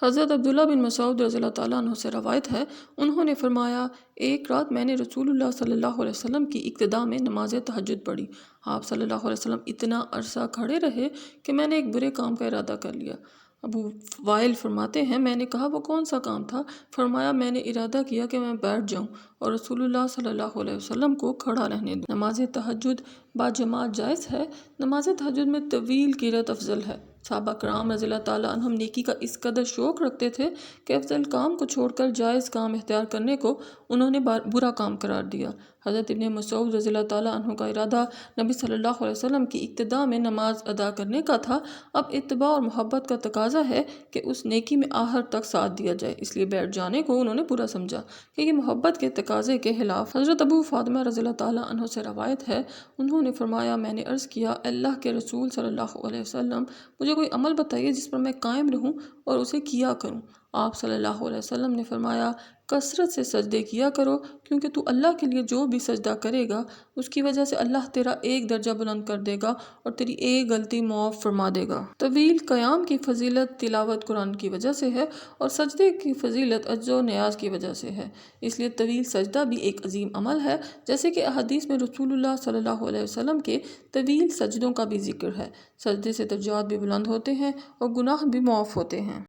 حضرت عبداللہ بن مسعود رضی اللہ تعالیٰ عنہ سے روایت ہے، انہوں نے فرمایا ایک رات میں نے رسول اللہ صلی اللہ علیہ وسلم کی اقتداء میں نماز تہجد پڑھی۔ آپ صلی اللہ علیہ وسلم اتنا عرصہ کھڑے رہے کہ میں نے ایک برے کام کا ارادہ کر لیا۔ ابو وائل فرماتے ہیں میں نے کہا وہ کون سا کام تھا؟ فرمایا میں نے ارادہ کیا کہ میں بیٹھ جاؤں اور رسول اللہ صلی اللہ علیہ وسلم کو کھڑا رہنے دوں۔ نماز تہجد با جماعت جائز ہے۔ نماز تہجد میں طویل قرأت افضل ہے۔ صحابہ کرام رضی اللہ تعالیٰ عنہم نیکی کا اس قدر شوق رکھتے تھے کہ افضل کام کو چھوڑ کر جائز کام اختیار کرنے کو انہوں نے برا کام قرار دیا۔ حضرت ابن مسعود رضی اللہ تعالیٰ عنہ کا ارادہ نبی صلی اللہ علیہ وسلم کی اقتداء میں نماز ادا کرنے کا تھا۔ اب اتباع اور محبت کا تقاضا ہے کہ اس نیکی میں آخر تک ساتھ دیا جائے، اس لیے بیٹھ جانے کو انہوں نے برا سمجھا کہ یہ محبت کے تقاضے کے خلاف۔ حضرت ابو فاطمہ رضی اللہ تعالیٰ عنہ سے روایت ہے، انہوں نے فرمایا میں نے عرض کیا اللہ کے رسول صلی اللہ علیہ وسلم مجھے کوئی عمل بتائیے جس پر میں قائم رہوں اور اسے کیا کروں۔ آپ صلی اللہ علیہ وسلم نے فرمایا کثرت سے سجدے کیا کرو، کیونکہ تو اللہ کے لیے جو بھی سجدہ کرے گا اس کی وجہ سے اللہ تیرا ایک درجہ بلند کر دے گا اور تیری ایک غلطی معاف فرما دے گا۔ طویل قیام کی فضیلت تلاوت قرآن کی وجہ سے ہے اور سجدے کی فضیلت عجز و نیاز کی وجہ سے ہے، اس لیے طویل سجدہ بھی ایک عظیم عمل ہے، جیسے کہ احادیث میں رسول اللہ صلی اللہ علیہ وسلم کے طویل سجدوں کا بھی ذکر ہے۔ سجدے سے درجات بھی بلند ہوتے ہیں اور گناہ بھی معاف ہوتے ہیں۔